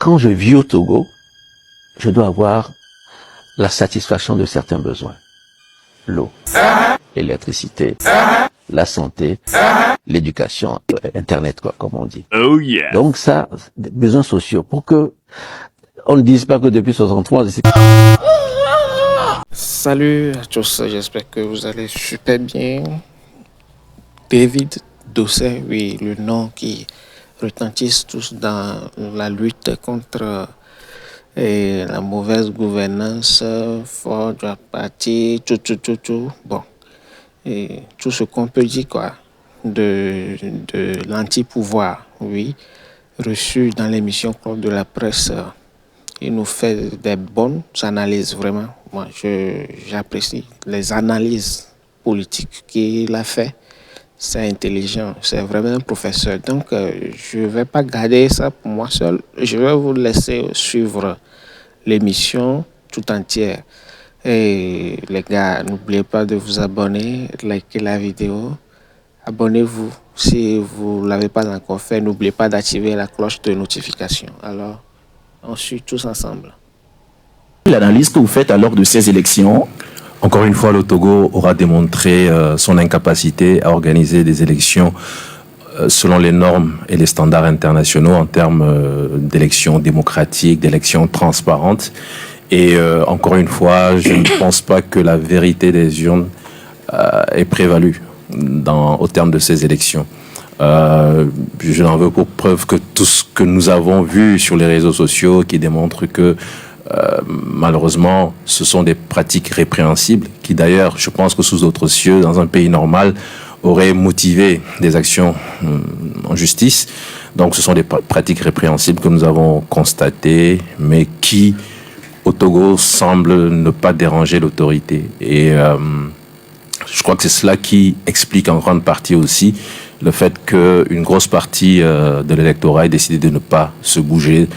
quand je vis au Togo, je dois avoir la satisfaction de certains besoins. L'eau, l'électricité, la santé, l'éducation, Internet, quoi, comme on dit. Oh yeah. Donc ça, des besoins sociaux, pour que on ne dise pas que depuis 63, Salut à tous, j'espère que vous allez super bien. David Dosset, oui, le nom qui retentisse tous dans la lutte contre la mauvaise gouvernance, fort de la partie, tout. Bon, et tout ce qu'on peut dire, quoi, de l'anti-pouvoir, oui, reçu dans l'émission Club de la presse. Il nous fait des bonnes analyses, vraiment. Moi, j'apprécie les analyses politiques qu'il a fait. C'est intelligent, c'est vraiment un professeur. Donc, je ne vais pas garder ça pour moi seul. Je vais vous laisser suivre l'émission tout entière. Et les gars, n'oubliez pas de vous abonner, liker la vidéo. Abonnez-vous. Si vous ne l'avez pas encore fait, n'oubliez pas d'activer la cloche de notification. Alors, on suit tous ensemble. L'analyse que vous faites alors de ces élections? Encore une fois, le Togo aura démontré son incapacité à organiser des élections selon les normes et les standards internationaux en termes d'élections démocratiques, d'élections transparentes. Et encore une fois, je ne pense pas que la vérité des urnes ait prévalu au terme de ces élections. Je n'en veux pour preuve que tout ce que nous avons vu sur les réseaux sociaux qui démontre que malheureusement, ce sont des pratiques répréhensibles qui d'ailleurs, je pense que sous d'autres cieux, dans un pays normal, auraient motivé des actions en justice. Donc ce sont des pratiques répréhensibles que nous avons constatées, mais qui, au Togo, semblent ne pas déranger l'autorité. Et je crois que c'est cela qui explique en grande partie aussi le fait qu'une grosse partie de l'électorat ait décidé de ne pas se bouger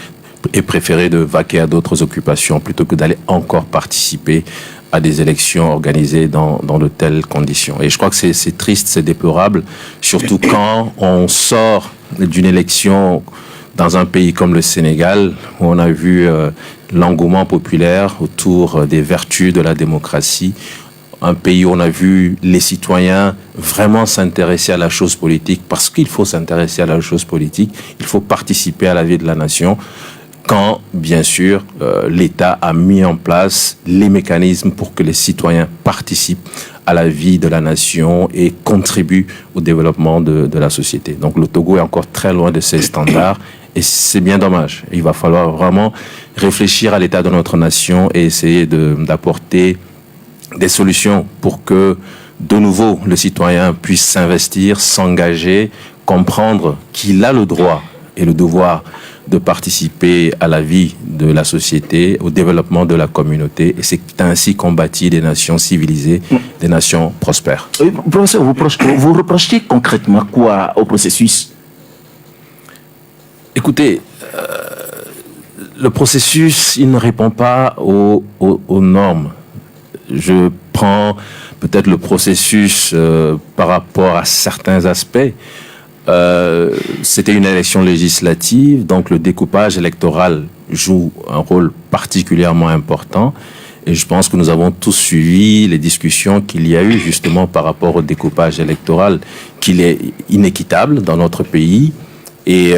et préféré de vaquer à d'autres occupations plutôt que d'aller encore participer à des élections organisées dans de telles conditions. Et je crois que c'est triste, c'est déplorable, surtout quand on sort d'une élection dans un pays comme le Sénégal, où on a vu l'engouement populaire autour des vertus de la démocratie, un pays où on a vu les citoyens vraiment s'intéresser à la chose politique, parce qu'il faut s'intéresser à la chose politique, il faut participer à la vie de la nation, quand, bien sûr, l'État a mis en place les mécanismes pour que les citoyens participent à la vie de la nation et contribuent au développement de la société. Donc le Togo est encore très loin de ces standards et c'est bien dommage. Il va falloir vraiment réfléchir à l'état de notre nation et essayer d'apporter des solutions pour que, de nouveau, le citoyen puisse s'investir, s'engager, comprendre qu'il a le droit et le devoir de participer à la vie de la société, au développement de la communauté. Et c'est ainsi qu'on bâtit des nations civilisées, des nations prospères. Professeur, vous reprochez concrètement quoi au processus? Écoutez, le processus, il ne répond pas aux normes. Je prends peut-être le processus par rapport à certains aspects. C'était une élection législative, donc le découpage électoral joue un rôle particulièrement important. Et je pense que nous avons tous suivi les discussions qu'il y a eu justement par rapport au découpage électoral, qu'il est inéquitable dans notre pays. Et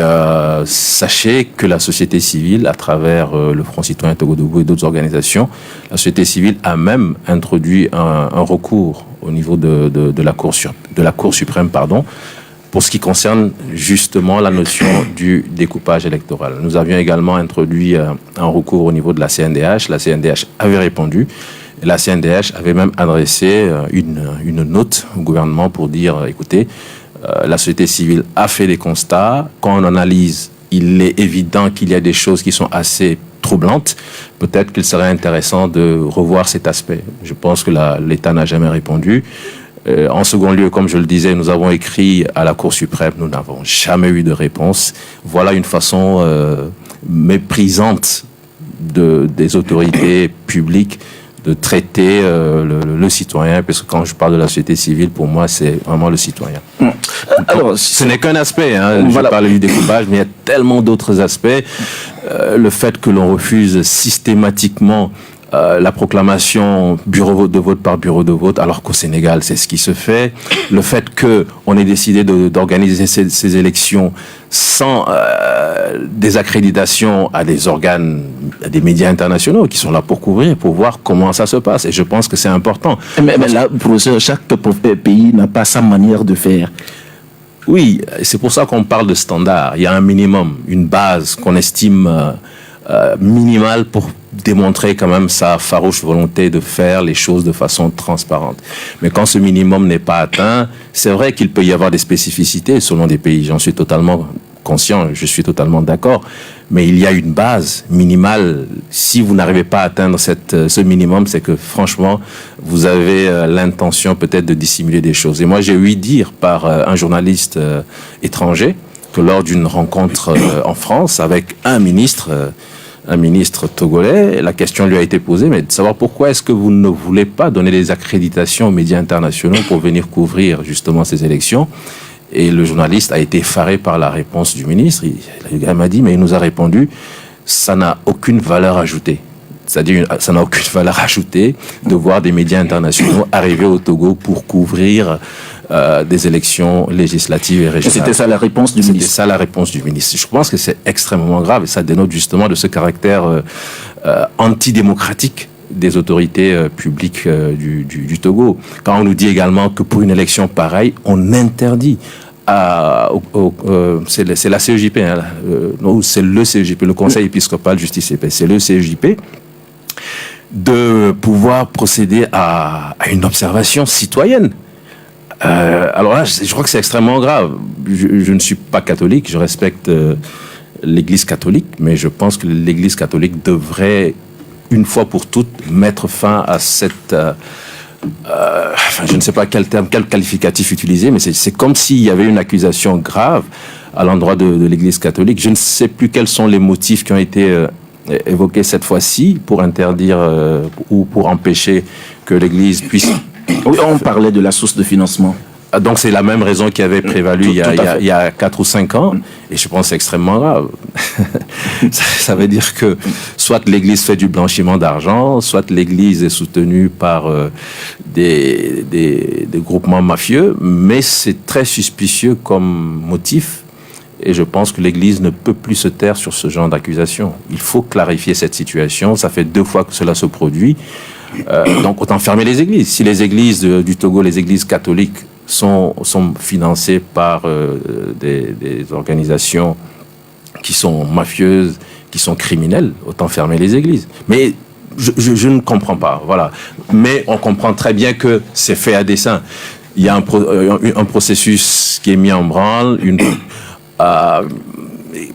sachez que la société civile, à travers le Front citoyen Togo-Dougou et d'autres organisations, la société civile a même introduit un recours au niveau de la Cour suprême, pour ce qui concerne justement la notion du découpage électoral. Nous avions également introduit un recours au niveau de la CNDH. La CNDH avait répondu. Et la CNDH avait même adressé une note au gouvernement pour dire, écoutez, la société civile a fait des constats. Quand on analyse, il est évident qu'il y a des choses qui sont assez troublantes. Peut-être qu'il serait intéressant de revoir cet aspect. Je pense que l'État n'a jamais répondu. En second lieu, comme je le disais, nous avons écrit à la Cour suprême, nous n'avons jamais eu de réponse. Voilà une façon méprisante des autorités publiques de traiter le citoyen, parce que quand je parle de la société civile, pour moi, c'est vraiment le citoyen. Alors, ce n'est qu'un aspect, hein. Voilà. Je parle du découpage, mais il y a tellement d'autres aspects. le fait que l'on refuse systématiquement la proclamation bureau de vote par bureau de vote, alors qu'au Sénégal, c'est ce qui se fait. Le fait qu'on ait décidé d'organiser ces élections sans des accréditations à des organes, à des médias internationaux qui sont là pour couvrir, pour voir comment ça se passe. Et je pense que c'est important. Mais là, professeur, chaque pays n'a pas sa manière de faire. Oui, c'est pour ça qu'on parle de standard. Il y a un minimum, une base qu'on estime minimale pour démontrer quand même sa farouche volonté de faire les choses de façon transparente. Mais quand ce minimum n'est pas atteint, c'est vrai qu'il peut y avoir des spécificités selon des pays. J'en suis totalement conscient, je suis totalement d'accord. Mais il y a une base minimale. Si vous n'arrivez pas à atteindre ce minimum, c'est que franchement, vous avez l'intention peut-être de dissimuler des choses. Et moi, j'ai ouï dire par un journaliste étranger que lors d'une rencontre en France avec un ministre togolais, la question lui a été posée, mais de savoir pourquoi est-ce que vous ne voulez pas donner des accréditations aux médias internationaux pour venir couvrir justement ces élections. Et le journaliste a été effaré par la réponse du ministre. Le gars m'a dit, mais il nous a répondu, ça n'a aucune valeur ajoutée. C'est-à-dire, ça n'a aucune valeur ajoutée de voir des médias internationaux arriver au Togo pour couvrir des élections législatives et régionales. C'était ça la réponse du ministre. C'était ça la réponse du ministre. Je pense que c'est extrêmement grave et ça dénote justement de ce caractère antidémocratique des autorités publiques du Togo. Quand on nous dit également que pour une élection pareille, on interdit c'est la CEJP, hein, c'est le CEJP, le Conseil épiscopal justice et paix, c'est le CEJP, de pouvoir procéder à une observation citoyenne. Alors là, je crois que c'est extrêmement grave. Je ne suis pas catholique, je respecte l'Église catholique, mais je pense que l'Église catholique devrait, une fois pour toutes, mettre fin à cette... je ne sais pas quel terme, quel qualificatif utiliser, mais c'est comme s'il y avait une accusation grave à l'endroit de l'Église catholique. Je ne sais plus quels sont les motifs qui ont été évoqués cette fois-ci pour interdire ou pour empêcher que l'Église puisse... Oui, on parlait de la source de financement. Donc c'est la même raison qui avait prévalu il y a 4 ou 5 ans, et je pense que c'est extrêmement grave. Ça veut dire que soit l'Église fait du blanchiment d'argent, soit l'Église est soutenue par des groupements mafieux, mais c'est très suspicieux comme motif, et je pense que l'Église ne peut plus se taire sur ce genre d'accusation. Il faut clarifier cette situation, ça fait 2 fois que cela se produit, donc autant fermer les églises. Si les églises du Togo, les églises catholiques, sont financées par des organisations qui sont mafieuses, qui sont criminelles, autant fermer les églises. Mais je ne comprends pas, voilà. Mais on comprend très bien que c'est fait à dessein. Il y a un processus qui est mis en branle,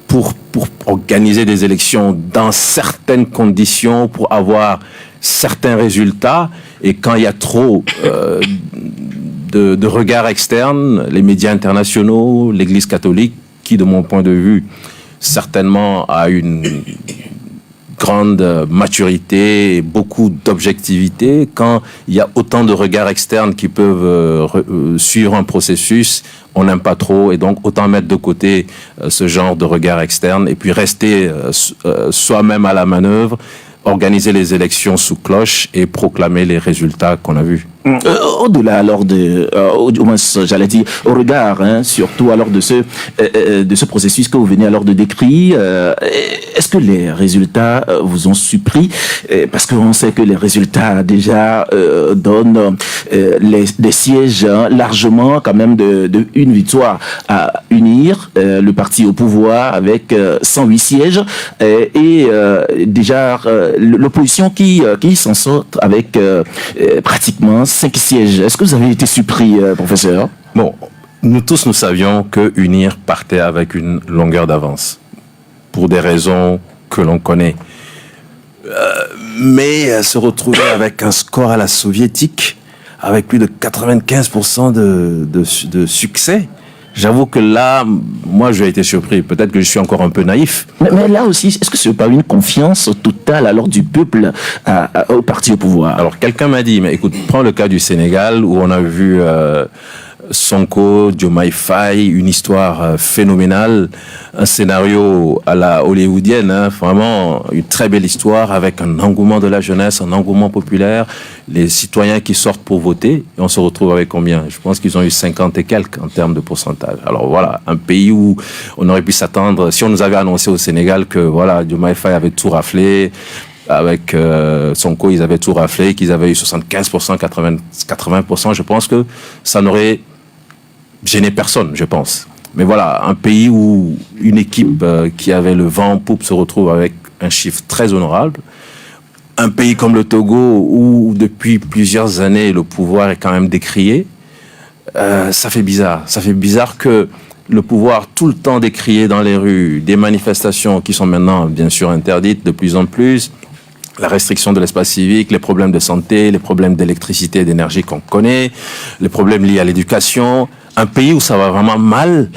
pour organiser des élections dans certaines conditions, pour avoir certains résultats, et quand il y a trop de regards externes, les médias internationaux, l'Église catholique, qui, de mon point de vue, certainement a une grande maturité et beaucoup d'objectivité, quand il y a autant de regards externes qui peuvent suivre un processus, on n'aime pas trop, et donc autant mettre de côté ce genre de regard externe et puis rester soi-même à la manœuvre, organiser les élections sous cloche et proclamer les résultats qu'on a vus. Au-delà alors au moins j'allais dire au regard, surtout alors de ce processus que vous venez alors de décrire, est-ce que les résultats vous ont surpris, parce qu'on sait que les résultats déjà donnent des sièges largement quand même de une victoire à unir le parti au pouvoir avec 108 sièges et déjà l'opposition qui s'en sort avec pratiquement 5 sièges. Est-ce que vous avez été surpris, professeur? Bon, nous tous, nous savions que UNIR partait avec une longueur d'avance, pour des raisons que l'on connaît. Mais se retrouver avec un score à la soviétique, avec plus de 95% de succès, j'avoue que là, moi, j'ai été surpris. Peut-être que je suis encore un peu naïf. Mais là aussi, est-ce que c'est pas une confiance totale alors du peuple au parti au pouvoir? Alors, quelqu'un m'a dit, mais écoute, prends le cas du Sénégal, où on a vu Sonko, Diomaye Faye, une histoire phénoménale, un scénario à la hollywoodienne, hein, vraiment une très belle histoire avec un engouement de la jeunesse, un engouement populaire, les citoyens qui sortent pour voter, et on se retrouve avec combien? Je pense qu'ils ont eu 50 et quelques en termes de pourcentage. Alors voilà, un pays où on aurait pu s'attendre, si on nous avait annoncé au Sénégal que voilà, Diomaye Faye avait tout raflé, avec Sonko, ils avaient tout raflé, qu'ils avaient eu 75%, 80%, je pense que ça n'aurait gêné personne, je pense. Mais voilà, un pays où une équipe qui avait le vent en poupe se retrouve avec un chiffre très honorable. Un pays comme le Togo, où depuis plusieurs années, le pouvoir est quand même décrié, ça fait bizarre. Ça fait bizarre que le pouvoir tout le temps décrié dans les rues, des manifestations qui sont maintenant bien sûr interdites de plus en plus, la restriction de l'espace civique, les problèmes de santé, les problèmes d'électricité et d'énergie qu'on connaît, les problèmes liés à l'éducation. Un pays où ça va vraiment mal,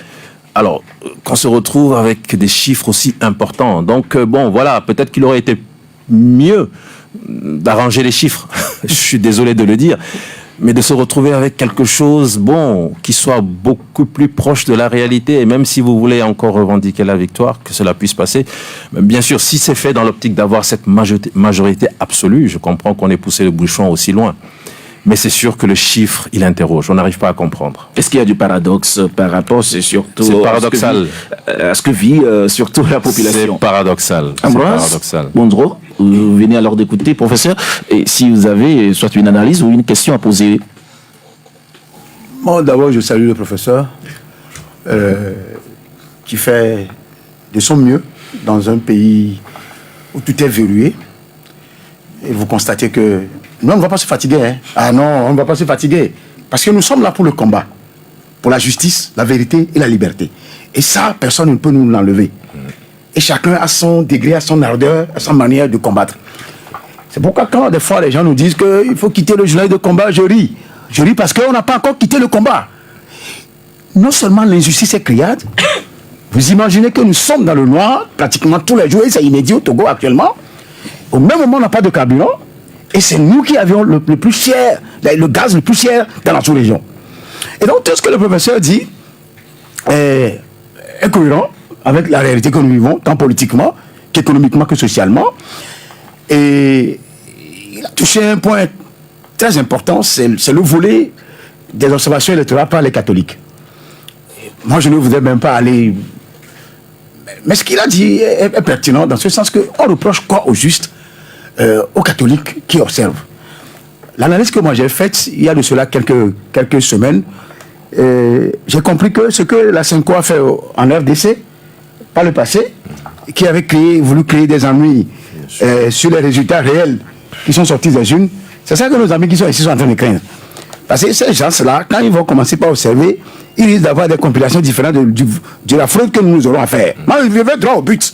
alors qu'on se retrouve avec des chiffres aussi importants. Donc bon, voilà, peut-être qu'il aurait été mieux d'arranger les chiffres, je suis désolé de le dire, mais de se retrouver avec quelque chose, bon, qui soit beaucoup plus proche de la réalité, et même si vous voulez encore revendiquer la victoire, que cela puisse passer. Bien sûr, si c'est fait dans l'optique d'avoir cette majorité absolue, je comprends qu'on ait poussé le bouchon aussi loin. Mais c'est sûr que le chiffre, il interroge. On n'arrive pas à comprendre. Est-ce qu'il y a du paradoxe par rapport, c'est surtout... C'est paradoxal. À ce que vit surtout la population. C'est paradoxal. Ambroise, paradoxal. Bondro, vous venez alors d'écouter, professeur, et si vous avez soit une analyse ou une question à poser. Bon, d'abord, je salue le professeur qui fait de son mieux dans un pays où tout est verrouillé. Et vous constatez que nous, on ne va pas se fatiguer. Hein. Ah non, on ne va pas se fatiguer. Parce que nous sommes là pour le combat. Pour la justice, la vérité et la liberté. Et ça, personne ne peut nous l'enlever. Et chacun a son degré, a son ardeur, a sa manière de combattre. C'est pourquoi quand des fois les gens nous disent qu'il faut quitter le journal de combat, je ris. Je ris parce qu'on n'a pas encore quitté le combat. Non seulement l'injustice est criarde, vous imaginez que nous sommes dans le noir pratiquement tous les jours, et c'est inédit au Togo actuellement. Au même moment, on n'a pas de carburant. Et c'est nous qui avions le plus cher, le gaz le plus cher dans la sous-région. Et donc, tout ce que le professeur dit est cohérent avec la réalité que nous vivons, tant politiquement qu'économiquement que socialement. Et il a touché un point très important, c'est le volet des observations électorales par les catholiques. Moi, je ne voudrais même pas aller... Mais ce qu'il a dit est pertinent dans ce sens qu'on reproche quoi au juste aux catholiques qui observent. L'analyse que moi j'ai faite il y a de cela quelques semaines, j'ai compris que ce que la Senko a fait en RDC par le passé, qui avait voulu créer des ennuis sur les résultats réels qui sont sortis des urnes, c'est ça que nos amis qui sont ici sont en train de craindre. Parce que ces gens-là, quand ils vont commencer par observer, ils risquent d'avoir des compilations différentes de la fraude que nous aurons à faire. Moi, je vais droit au but.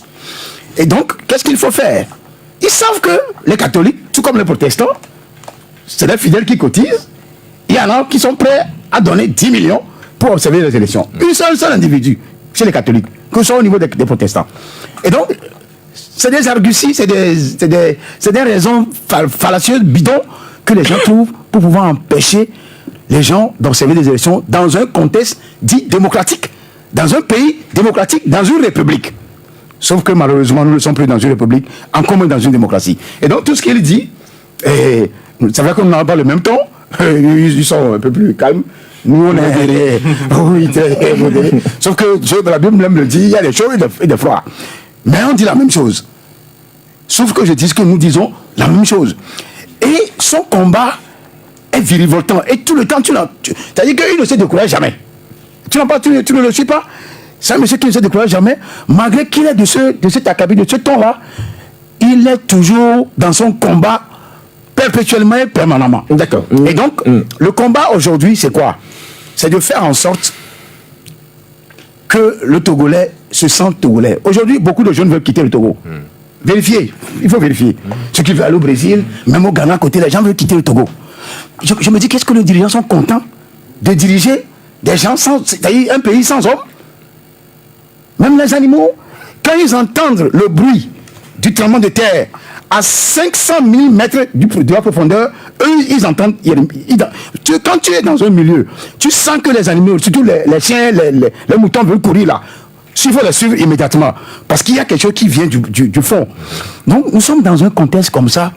Et donc, qu'est-ce qu'il faut faire? Ils savent que les catholiques, tout comme les protestants, c'est les fidèles qui cotisent. Il y en a qui sont prêts à donner 10 millions pour observer les élections. Un seul individu, chez les catholiques, que ce soit au niveau des protestants. Et donc, c'est des arguties, c'est des raisons fallacieuses, bidons, que les gens trouvent pour pouvoir empêcher les gens d'observer des élections dans un contexte dit démocratique, dans un pays démocratique, dans une république. Sauf que malheureusement, nous ne sommes plus dans une république, encore moins dans une démocratie. Et donc, tout ce qu'il dit, c'est vrai qu'on n'a pas le même ton, ils sont un peu plus calmes. Nous, on est oui, très modérés. Sauf que Dieu de la Bible même le dit, il y a des chauds et des froids. Mais on dit la même chose. Sauf que je dis que nous disons la même chose. Et son combat est virevoltant. Et tout le temps, c'est-à-dire qu'il ne se décourage jamais. Tu ne le suis pas. C'est un monsieur qui ne se décourage jamais, malgré qu'il est de cet acabit, de ce ton-là, il est toujours dans son combat perpétuellement et permanemment. D'accord. Et donc, le combat aujourd'hui, c'est quoi? C'est de faire en sorte que le Togolais se sente Togolais. Aujourd'hui, beaucoup de jeunes veulent quitter le Togo. Vérifiez, il faut vérifier. Ceux qui veulent aller au Brésil, même au Ghana, à côté, les gens veulent quitter le Togo. Je me dis, qu'est-ce que les dirigeants sont contents de diriger des gens c'est-à-dire un pays sans hommes? Même les animaux, quand ils entendent le bruit du tremblement de terre à 500 000 mètres de la profondeur, eux, ils entendent. Quand tu es dans un milieu, tu sens que les animaux, surtout les chiens, les moutons veulent courir là. Il faut les suivre immédiatement. Parce qu'il y a quelque chose qui vient du fond. Donc, nous sommes dans un contexte comme ça,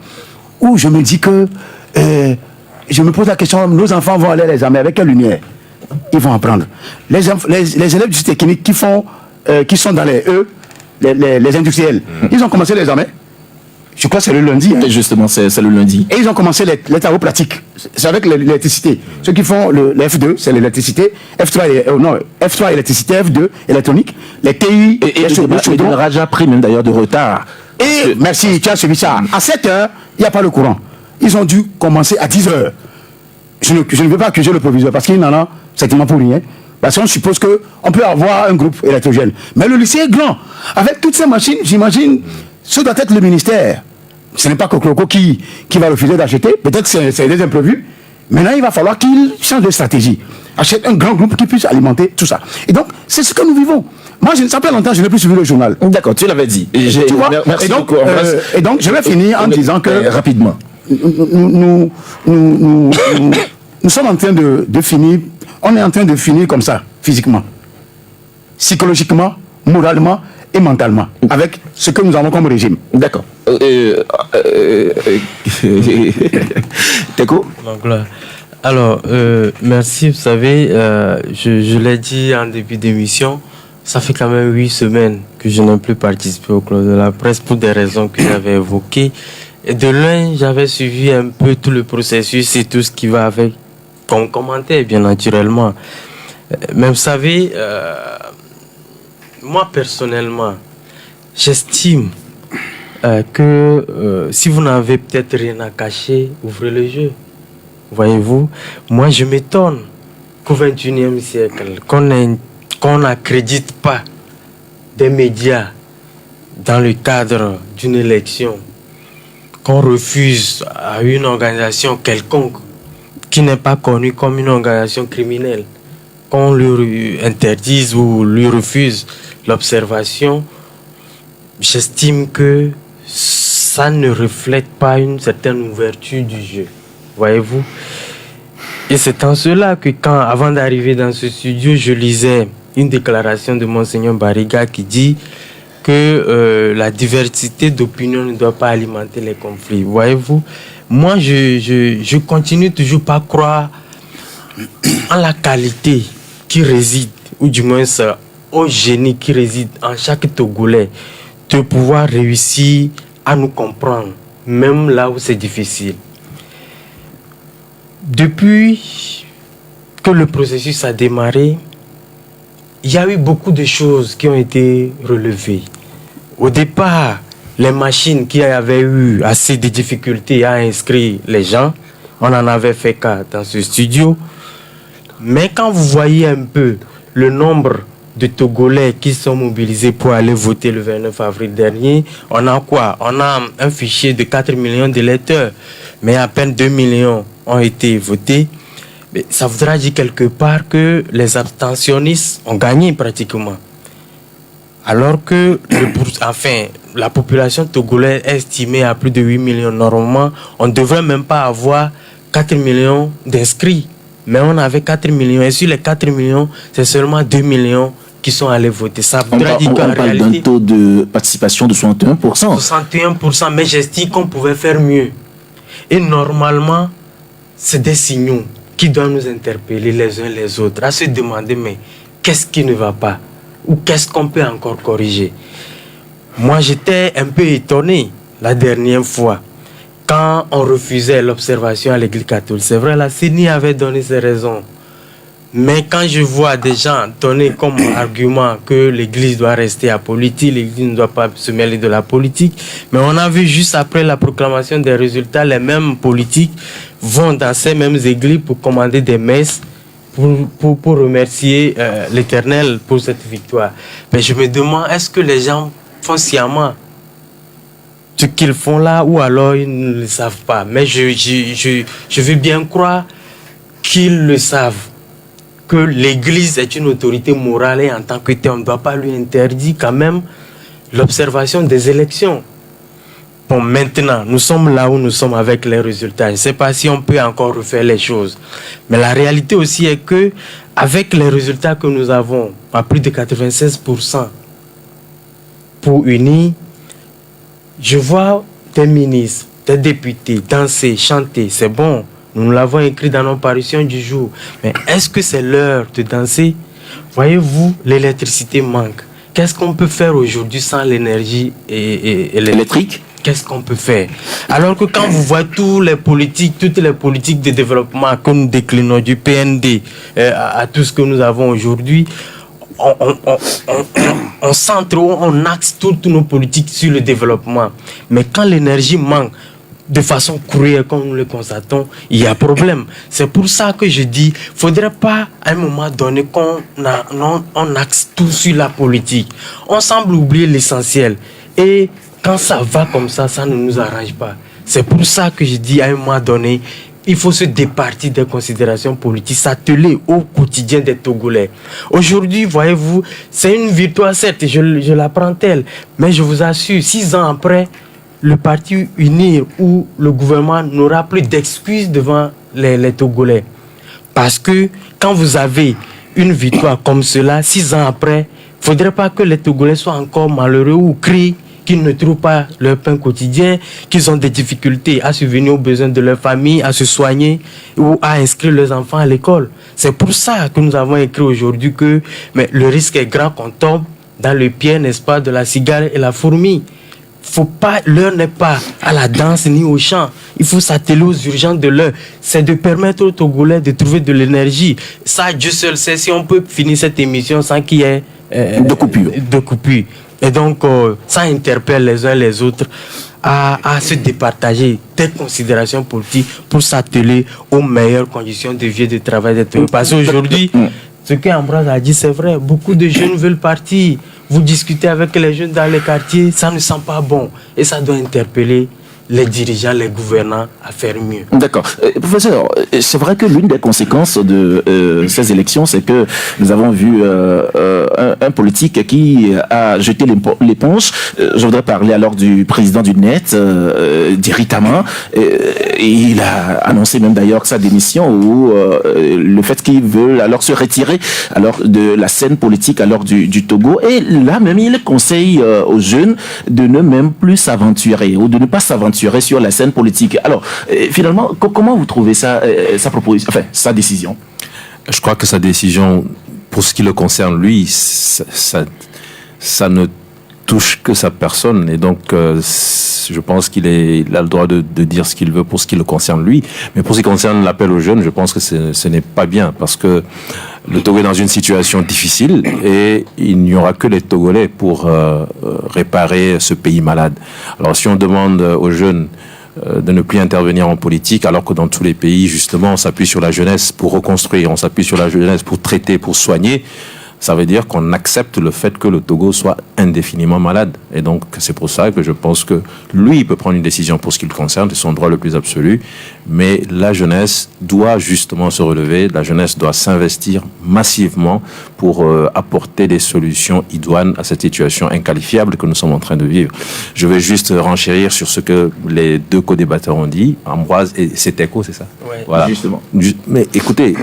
où je me dis que, je me pose la question, nos enfants vont aller à l'examen avec quelle lumière ils vont apprendre. Les élèves du site technique qui sont dans les industriels, ils ont commencé l'examen. Je crois que c'est le lundi. Hein. Justement, c'est le lundi. Et ils ont commencé les travaux pratiques. C'est avec l'électricité. Ceux qui font le F2, c'est l'électricité. F3 électricité, F2 électronique. Les TI et le démarrage a pris même d'ailleurs de retard. Et merci, tu as suivi ça. À 7h, il n'y a pas le courant. Ils ont dû commencer à 10h. Je ne veux pas accuser le proviseur parce qu'il n'en a certainement pour rien. Parce qu'on suppose qu'on peut avoir un groupe électrogène. Mais le lycée est grand. Avec toutes ces machines, j'imagine, ce doit être le ministère. Ce n'est pas Coco qui va refuser d'acheter. Peut-être que c'est des imprévus. Maintenant, il va falloir qu'il change de stratégie. Achète un grand groupe qui puisse alimenter tout ça. Et donc, c'est ce que nous vivons. Moi, ça fait longtemps que je n'ai plus suivi le journal. D'accord, tu l'avais dit. Tu vois, merci beaucoup. Et donc, je vais finir en disant que... rapidement. Nous sommes en train de finir... On est en train de finir comme ça, physiquement, psychologiquement, moralement et mentalement, avec ce que nous avons comme régime. D'accord. Teko ? Alors, merci. Vous savez, je l'ai dit en début d'émission, ça fait quand même 8 semaines que je n'ai plus participé au Club de la Presse pour des raisons que j'avais évoquées. Et de loin, j'avais suivi un peu tout le processus et tout ce qui va avec, comme commentaire, bien naturellement. Mais vous savez, moi personnellement, j'estime que si vous n'avez peut-être rien à cacher, ouvrez le jeu. Voyez-vous, moi je m'étonne qu'au XXIe siècle, qu'on n'accrédite pas des médias dans le cadre d'une élection, qu'on refuse à une organisation quelconque qui n'est pas connue comme une organisation criminelle, qu'on lui interdise ou lui refuse l'observation. J'estime que ça ne reflète pas une certaine ouverture du jeu. Voyez-vous? Et c'est en cela que avant d'arriver dans ce studio, je lisais une déclaration de Monseigneur Bariga qui dit que la diversité d'opinion ne doit pas alimenter les conflits. Voyez-vous? Moi, je continue toujours pas croire en la qualité qui réside, ou du moins au génie qui réside en chaque Togolais, de pouvoir réussir à nous comprendre, même là où c'est difficile. Depuis que le processus a démarré, il y a eu beaucoup de choses qui ont été relevées. Au départ, les machines qui avaient eu assez de difficultés à inscrire les gens, on en avait fait cas dans ce studio. Mais quand vous voyez un peu le nombre de Togolais qui sont mobilisés pour aller voter le 29 avril dernier, on a quoi? On a un fichier de 4 millions d'électeurs, mais à peine 2 millions ont été votés. Mais ça voudra dire quelque part que les abstentionnistes ont gagné pratiquement. Alors que la population togolaise est estimée à plus de 8 millions. Normalement, on ne devrait même pas avoir 4 millions d'inscrits. Mais on avait 4 millions. Et sur les 4 millions, c'est seulement 2 millions qui sont allés voter. Ça voudrait dire qu'en réalité, parle d'un taux de participation de 61%. 61%, mais j'estime qu'on pouvait faire mieux. Et normalement, c'est des signaux qui doivent nous interpeller les uns les autres, à se demander, mais qu'est-ce qui ne va pas? Ou qu'est-ce qu'on peut encore corriger? Moi, j'étais un peu étonné la dernière fois, quand on refusait l'observation à l'église catholique. C'est vrai, la CENI avait donné ses raisons. Mais quand je vois des gens donner comme argument que l'église doit rester apolitique, l'église ne doit pas se mêler de la politique, mais on a vu juste après la proclamation des résultats, les mêmes politiques vont dans ces mêmes églises pour commander des messes, pour remercier l'Éternel pour cette victoire. Mais je me demande, est-ce que les gens font sciemment ce qu'ils font là, ou alors ils ne le savent pas? Mais je veux bien croire qu'ils le savent, que l'Église est une autorité morale et en tant que tel, on ne doit pas lui interdire quand même l'observation des élections. Bon, maintenant, nous sommes là où nous sommes avec les résultats. Je ne sais pas si on peut encore refaire les choses. Mais la réalité aussi est que, avec les résultats que nous avons, à plus de 96% pour unir, je vois des ministres, des députés danser, chanter. C'est bon, nous l'avons écrit dans nos parutions du jour. Mais est-ce que c'est l'heure de danser? Voyez-vous, l'électricité manque. Qu'est-ce qu'on peut faire aujourd'hui sans l'énergie électrique? Qu'est-ce qu'on peut faire? Alors que quand vous voyez toutes les politiques de développement que nous déclinons du PND à tout ce que nous avons aujourd'hui, on centre, on axe toutes nos politiques sur le développement. Mais quand l'énergie manque de façon courrière, comme nous le constatons, il y a problème. C'est pour ça que je dis, il ne faudrait pas à un moment donné on axe tout sur la politique. On semble oublier l'essentiel. Et quand ça va comme ça ne nous arrange pas. C'est pour ça que je dis à un moment donné, il faut se départir des considérations politiques, s'atteler au quotidien des Togolais. Aujourd'hui, voyez-vous, c'est une victoire, certes, je la prends telle, mais je vous assure, 6 ans après, le parti UNIR ou le gouvernement n'aura plus d'excuses devant les Togolais. Parce que quand vous avez une victoire comme cela, 6 ans après, il ne faudrait pas que les Togolais soient encore malheureux ou crient qu'ils ne trouvent pas leur pain quotidien, qu'ils ont des difficultés à subvenir aux besoins de leur famille, à se soigner ou à inscrire leurs enfants à l'école. C'est pour ça que nous avons écrit aujourd'hui que le risque est grand qu'on tombe dans le pied, n'est-ce pas, de la cigale et la fourmi. L'heure n'est pas à la danse ni au chant. Il faut s'atteler aux urgences de l'heure. C'est de permettre aux Togolais de trouver de l'énergie. Ça, Dieu seul sait si on peut finir cette émission sans qu'il y ait de coupure. Et donc, ça interpelle les uns les autres à se départager des considérations politiques pour s'atteler aux meilleures conditions de vie et de travail des Togolais. Parce qu'aujourd'hui, ce qu'Ambroise a dit, c'est vrai. Beaucoup de jeunes veulent partir. Vous discutez avec les jeunes dans les quartiers, ça ne sent pas bon. Et ça doit interpeller les dirigeants, les gouvernants à faire mieux. D'accord. Professeur, c'est vrai que l'une des conséquences de ces élections, c'est que nous avons vu un politique qui a jeté l'éponge. Je voudrais parler alors du président du NET, Diri Tama. Il a annoncé même d'ailleurs sa démission ou le fait qu'il veut alors se retirer alors de la scène politique alors du Togo. Et là même, il conseille aux jeunes de ne même plus s'aventurer ou de ne pas s'aventurer sur la scène politique. Alors, finalement, comment vous trouvez ça, sa proposition, enfin, sa décision? Je crois que sa décision, pour ce qui le concerne, lui, ça ne touche que sa personne. Et donc, je pense qu'il a le droit de dire ce qu'il veut pour ce qui le concerne, lui. Mais pour ce qui concerne l'appel aux jeunes, je pense que ce n'est pas bien parce que le Togo est dans une situation difficile et il n'y aura que les Togolais pour réparer ce pays malade. Alors si on demande aux jeunes de ne plus intervenir en politique, alors que dans tous les pays, justement, on s'appuie sur la jeunesse pour reconstruire, on s'appuie sur la jeunesse pour traiter, pour soigner, ça veut dire qu'on accepte le fait que le Togo soit indéfiniment malade. Et donc, c'est pour ça que je pense que lui, il peut prendre une décision pour ce qui le concerne, c'est son droit le plus absolu. Mais la jeunesse doit justement se relever, la jeunesse doit s'investir massivement pour apporter des solutions idoines à cette situation inqualifiable que nous sommes en train de vivre. Je vais juste renchérir sur ce que les deux co-débatteurs ont dit, Ambroise et Seteko, c'est ça? Oui, voilà. Justement. Mais écoutez...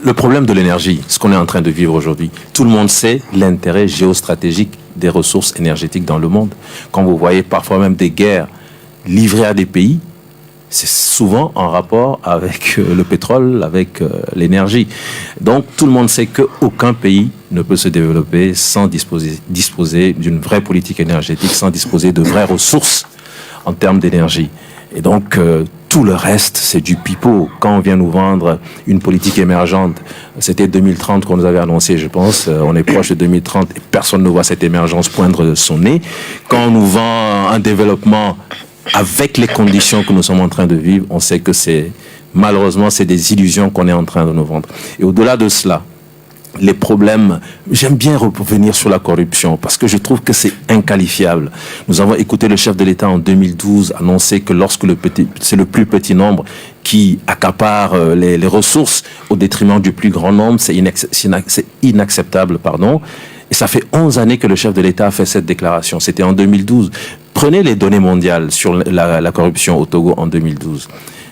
Le problème de l'énergie, ce qu'on est en train de vivre aujourd'hui, tout le monde sait l'intérêt géostratégique des ressources énergétiques dans le monde. Quand vous voyez parfois même des guerres livrées à des pays, c'est souvent en rapport avec le pétrole, avec l'énergie. Donc tout le monde sait qu'aucun pays ne peut se développer sans disposer d'une vraie politique énergétique, sans disposer de vraies ressources en termes d'énergie. Et donc, tout le reste, c'est du pipeau. Quand on vient nous vendre une politique émergente, c'était 2030 qu'on nous avait annoncé, je pense. On est proche de 2030 et personne ne voit cette émergence poindre son nez. Quand on nous vend un développement avec les conditions que nous sommes en train de vivre, on sait que malheureusement, c'est des illusions qu'on est en train de nous vendre. Et au-delà de cela, les problèmes, j'aime bien revenir sur la corruption parce que je trouve que c'est inqualifiable. Nous avons écouté le chef de l'État en 2012 annoncer que lorsque c'est le plus petit nombre qui accapare les ressources au détriment du plus grand nombre, c'est inacceptable, pardon. Et ça fait 11 années que le chef de l'État a fait cette déclaration. C'était en 2012. prenez les données mondiales sur la corruption au Togo en 2012.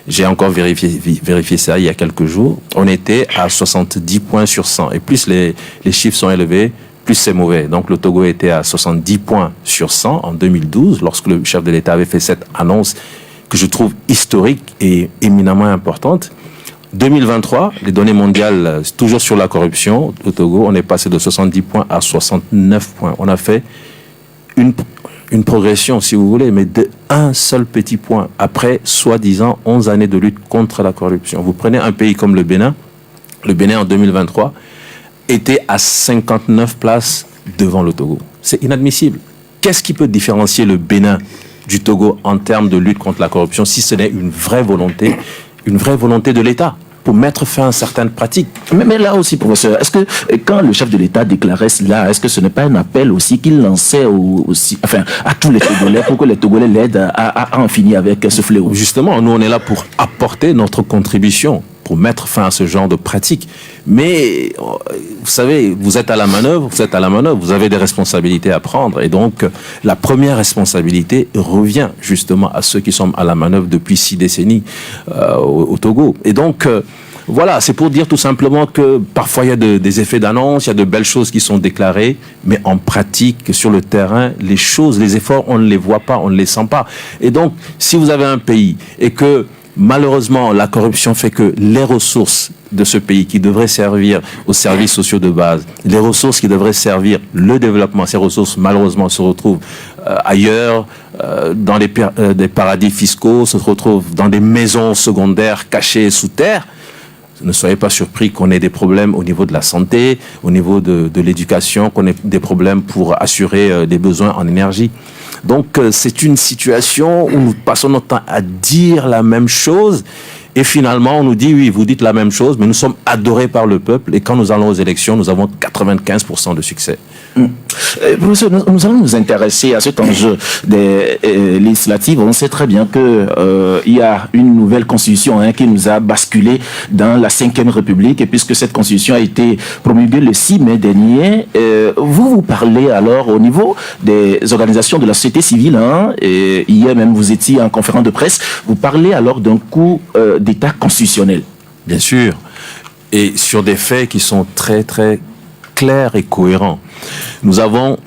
J'ai encore vérifié ça il y a quelques jours. On était à 70 points sur 100. Et plus les chiffres sont élevés, plus c'est mauvais. Donc le Togo était à 70 points sur 100 en 2012, lorsque le chef de l'État avait fait cette annonce que je trouve historique et éminemment importante. 2023, les données mondiales, toujours sur la corruption au Togo, on est passé de 70 points à 69 points. On a fait une progression, si vous voulez, mais d'un seul petit point, après, soi-disant, 11 années de lutte contre la corruption. Vous prenez un pays comme le Bénin en 2023 était à 59 places devant le Togo. C'est inadmissible. Qu'est-ce qui peut différencier le Bénin du Togo en termes de lutte contre la corruption si ce n'est une vraie volonté de l'État pour mettre fin à certaines pratiques? Mais là aussi, professeur, est-ce que quand le chef de l'État déclarait cela, est-ce que ce n'est pas un appel aussi qu'il lançait à tous les Togolais pour que les Togolais l'aident à en finir avec ce fléau? Justement, nous on est là pour apporter notre contribution, pour mettre fin à ce genre de pratiques. Mais vous savez, vous êtes à la manœuvre, vous avez des responsabilités à prendre. Et donc, la première responsabilité revient justement à ceux qui sont à la manœuvre depuis 6 décennies au Togo. Et donc, voilà, c'est pour dire tout simplement que parfois il y a des effets d'annonce, il y a de belles choses qui sont déclarées, mais en pratique, sur le terrain, les efforts, on ne les voit pas, on ne les sent pas. Et donc, si vous avez un pays et que malheureusement, la corruption fait que les ressources de ce pays qui devraient servir aux services sociaux de base, les ressources qui devraient servir le développement, ces ressources malheureusement se retrouvent ailleurs, dans des paradis fiscaux, se retrouvent dans des maisons secondaires cachées sous terre. Ne soyez pas surpris qu'on ait des problèmes au niveau de la santé, au niveau de l'éducation, qu'on ait des problèmes pour assurer des besoins en énergie. Donc, c'est une situation où nous passons notre temps à dire la même chose et finalement, on nous dit, oui, vous dites la même chose, mais nous sommes adorés par le peuple et quand nous allons aux élections, nous avons 95% de succès. Professeur, nous allons nous intéresser à cet enjeu des législatives. On sait très bien que il y a une nouvelle constitution qui nous a basculé dans la 5e République, et puisque cette constitution a été promulguée le 6 mai dernier, vous parlez alors au niveau des organisations de la société civile, et hier même vous étiez en conférence de presse, vous parlez alors d'un coup d'état constitutionnel. Bien sûr, et sur des faits qui sont très très clair et cohérent. Nous avons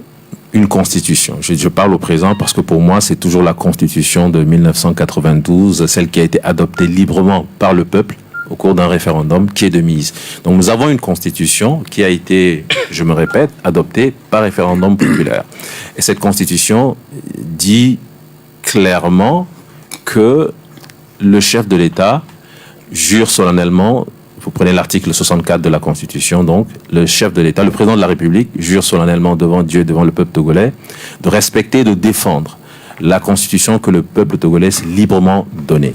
une constitution. Je parle au présent parce que pour moi, c'est toujours la constitution de 1992, celle qui a été adoptée librement par le peuple au cours d'un référendum qui est de mise. Donc nous avons une constitution qui a été, je me répète, adoptée par référendum populaire. Et cette constitution dit clairement que le chef de l'État jure solennellement. Vous prenez l'article 64 de la Constitution, donc, le chef de l'État, le président de la République, jure solennellement devant Dieu et devant le peuple togolais de respecter et de défendre la Constitution que le peuple togolais s'est librement donnée.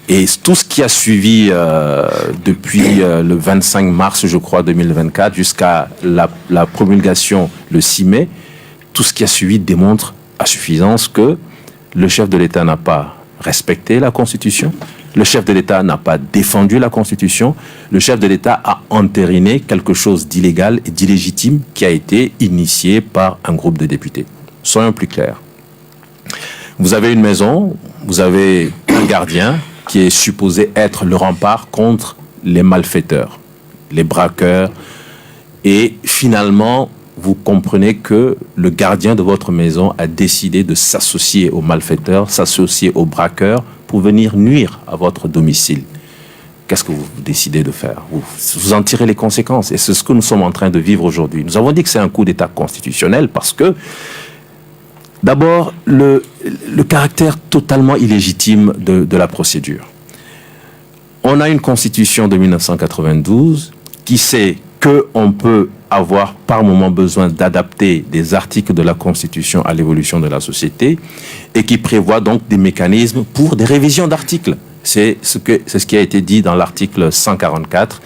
Et tout ce qui a suivi depuis le 25 mars, je crois, 2024, jusqu'à la promulgation le 6 mai, tout ce qui a suivi démontre à suffisance que le chef de l'État n'a pas respecté la Constitution. Le chef de l'État n'a pas défendu la Constitution. Le chef de l'État a entériné quelque chose d'illégal et d'illégitime qui a été initié par un groupe de députés. Soyons plus clairs. Vous avez une maison, vous avez un gardien qui est supposé être le rempart contre les malfaiteurs, les braqueurs. Et finalement, vous comprenez que le gardien de votre maison a décidé de s'associer aux malfaiteurs, s'associer aux braqueurs, pour venir nuire à votre domicile. Qu'est-ce que vous décidez de faire? Vous en tirez les conséquences. Et c'est ce que nous sommes en train de vivre aujourd'hui. Nous avons dit que c'est un coup d'État constitutionnel parce que, d'abord, le caractère totalement illégitime de la procédure. On a une constitution de 1992 qui sait qu'on peut avoir par moment besoin d'adapter des articles de la Constitution à l'évolution de la société et qui prévoit donc des mécanismes pour des révisions d'articles. C'est ce qui a été dit dans l'article 144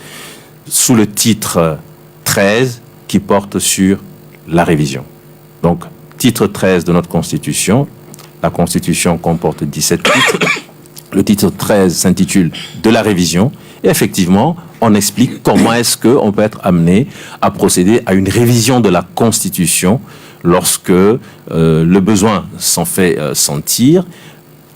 sous le titre 13 qui porte sur la révision. Donc, titre 13 de notre Constitution, la Constitution comporte 17 titres. Le titre 13 s'intitule « De la révision ». Et effectivement, on explique comment est-ce qu'on peut être amené à procéder à une révision de la Constitution lorsque le besoin s'en fait sentir,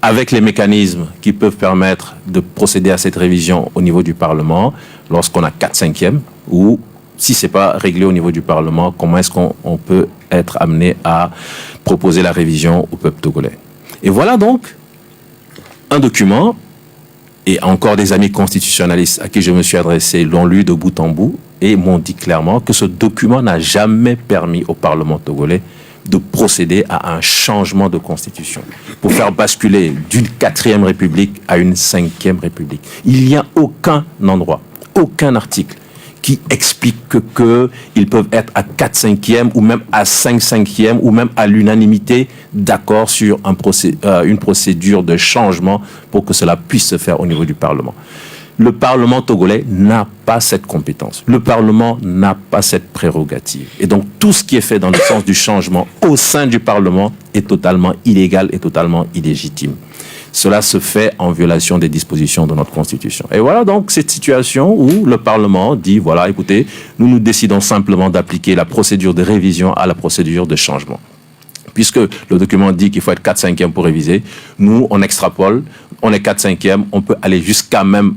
avec les mécanismes qui peuvent permettre de procéder à cette révision au niveau du Parlement, lorsqu'on a 4/5e, ou si ce n'est pas réglé au niveau du Parlement, comment est-ce qu'on peut être amené à proposer la révision au peuple togolais. Et voilà donc un document, et encore des amis constitutionnalistes à qui je me suis adressé l'ont lu de bout en bout et m'ont dit clairement que ce document n'a jamais permis au Parlement togolais de procéder à un changement de constitution pour faire basculer d'une 4e République à une 5e République. Il n'y a aucun endroit, aucun article qui explique qu'ils peuvent être à 4/5e ou même à 5/5e ou même à l'unanimité d'accord sur une procédure de changement pour que cela puisse se faire au niveau du Parlement. Le Parlement togolais n'a pas cette compétence. Le Parlement n'a pas cette prérogative. Et donc, tout ce qui est fait dans le sens du changement au sein du Parlement est totalement illégal et totalement illégitime. Cela se fait en violation des dispositions de notre Constitution. Et voilà donc cette situation où le Parlement dit, voilà, écoutez, nous décidons simplement d'appliquer la procédure de révision à la procédure de changement. Puisque le document dit qu'il faut être 4/5e pour réviser, nous, on extrapole, on est 4/5e, on peut aller jusqu'à même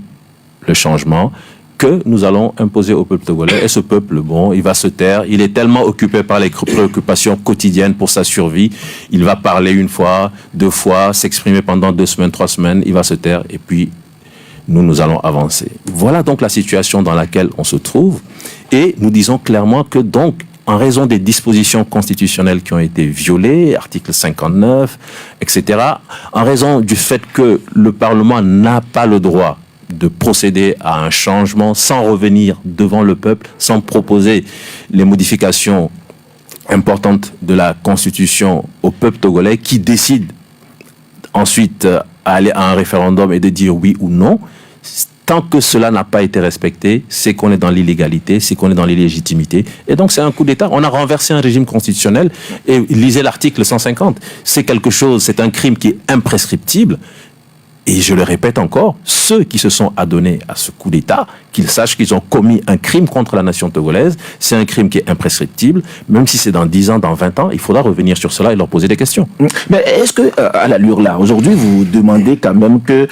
le changement que nous allons imposer au peuple togolais. Et ce peuple, bon, il va se taire. Il est tellement occupé par les préoccupations quotidiennes pour sa survie. Il va parler 1 fois, 2 fois, s'exprimer pendant 2 semaines, 3 semaines. Il va se taire et puis nous allons avancer. Voilà donc la situation dans laquelle on se trouve. Et nous disons clairement que donc, en raison des dispositions constitutionnelles qui ont été violées, article 59, etc., en raison du fait que le Parlement n'a pas le droit de procéder à un changement sans revenir devant le peuple, sans proposer les modifications importantes de la Constitution au peuple togolais qui décide ensuite à aller à un référendum et de dire oui ou non. Tant que cela n'a pas été respecté, c'est qu'on est dans l'illégalité, c'est qu'on est dans l'illégitimité. Et donc c'est un coup d'État. On a renversé un régime constitutionnel et lisez l'article 150. C'est quelque chose, c'est un crime qui est imprescriptible. Et je le répète encore, ceux qui se sont adonnés à ce coup d'État, qu'ils sachent qu'ils ont commis un crime contre la nation togolaise. C'est un crime qui est imprescriptible. Même si c'est dans 10 ans, dans 20 ans, il faudra revenir sur cela et leur poser des questions. Mais est-ce que, à l'allure là, aujourd'hui, vous demandez quand même que,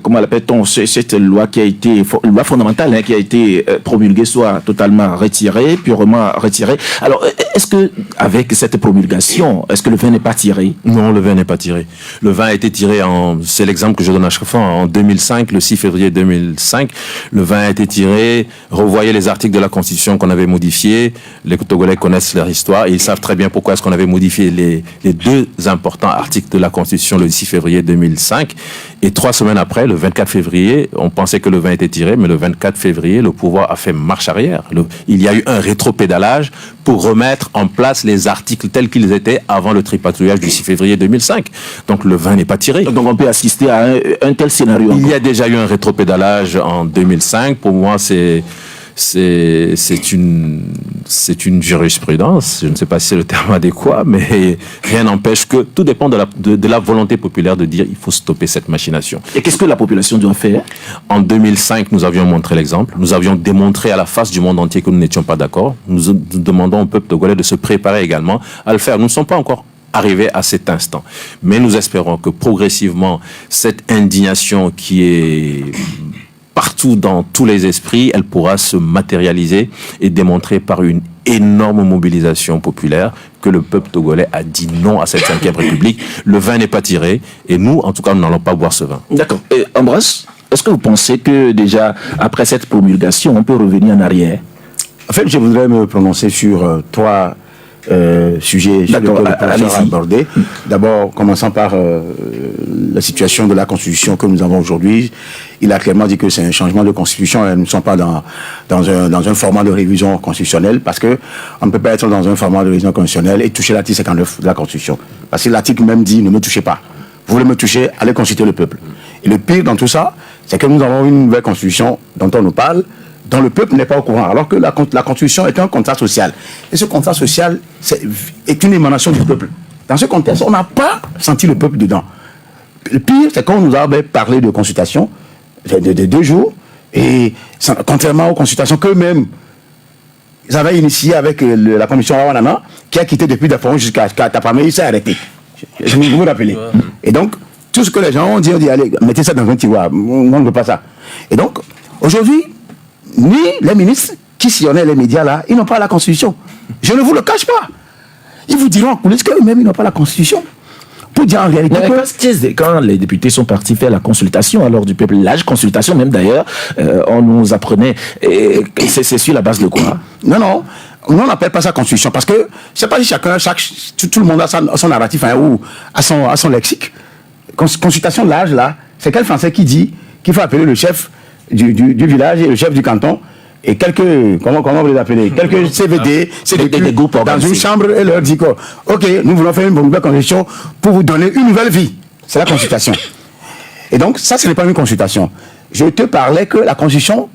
comment l'appelle-t-on, cette loi qui a été, loi fondamentale, hein, qui a été promulguée soit totalement retirée, purement retirée. Alors, est-ce que, avec cette promulgation, est-ce que le vin n'est pas tiré? Non, le vin n'est pas tiré. Le vin a été tiré c'est l'exemple que je donne à chaque fois, en 2005, le 6 février 2005, le vin a été tiré. Revoyez les articles de la Constitution qu'on avait modifiés. Les Togolais connaissent leur histoire et ils savent très bien pourquoi est-ce qu'on avait modifié les 2 importants articles de la Constitution le 6 février 2005. Et 3 semaines après, le 24 février, on pensait que le vin était tiré, mais le 24 février, le pouvoir a fait marche arrière. Il y a eu un rétropédalage pour remettre en place les articles tels qu'ils étaient avant le tripatouillage du 6 février 2005. Donc le vin n'est pas tiré. Donc on peut assister à un tel scénario. Il y a déjà eu un rétropédalage en 2005. Pour moi, c'est une jurisprudence. Je ne sais pas si c'est le terme adéquat, mais rien n'empêche que tout dépend de la volonté populaire de dire il faut stopper cette machination. Et qu'est-ce que la population doit faire? En 2005, nous avions montré l'exemple. Nous avions démontré à la face du monde entier que nous n'étions pas d'accord. Nous demandons au peuple togolais de se préparer également à le faire. Nous ne sommes pas encore arrivés à cet instant. Mais nous espérons que progressivement, cette indignation qui est partout dans tous les esprits, elle pourra se matérialiser et démontrer par une énorme mobilisation populaire que le peuple togolais a dit non à cette 5e République. Le vin n'est pas tiré et nous, en tout cas, nous n'allons pas boire ce vin. D'accord. Et Ambroise, est-ce que vous pensez que déjà, après cette promulgation, on peut revenir en arrière? En fait, je voudrais me prononcer sur 3 sujets que le professeur a abordés. D'abord, commençant par la situation de la Constitution que nous avons aujourd'hui. Il a clairement dit que c'est un changement de Constitution et nous ne sommes pas dans un format de révision constitutionnelle parce que on ne peut pas être dans un format de révision constitutionnelle et toucher l'article 59 de la Constitution. Parce que l'article même dit ne me touchez pas. Vous voulez me toucher, allez consulter le peuple. Et le pire dans tout ça, c'est que nous avons une nouvelle Constitution dont on nous parle, dont le peuple n'est pas au courant, alors que la Constitution est un contrat social. Et ce contrat social est une émanation du peuple. Dans ce contexte, on n'a pas senti le peuple dedans. Le pire, c'est qu'on nous avait parlé de consultation de 2 jours, et contrairement aux consultations qu'eux-mêmes ils avaient initié avec la commission Awanana, qui a quitté depuis Dafon jusqu'à Tapamé, il s'est arrêté. Vous vous rappelez. Et donc, tout ce que les gens ont dit, allez, mettez ça dans un tiroir. On ne veut pas ça. Et donc, aujourd'hui, ni les ministres qui sillonnaient les médias là, ils n'ont pas la Constitution. Je ne vous le cache pas. Ils vous diront en coulisses qu'eux-mêmes, ils n'ont pas la Constitution. Pour dire en réalité quand les députés sont partis faire la consultation alors du peuple, l'âge consultation même d'ailleurs, on nous apprenait, c'est sur la base de quoi? Non, on n'appelle pas ça Constitution, parce que c'est pas si tout le monde a son narratif ou a son lexique. Consultation de l'âge là, c'est quel Français qui dit qu'il faut appeler le chef du village et le chef du canton et quelques, comment vous les appelez, quelques CVD, des groupes dans une chambre et leur dit que, ok, nous voulons faire une nouvelle constitution pour vous donner une nouvelle vie. C'est la consultation. Et donc, ça, ce n'est pas une consultation. Je te parlais que la constitution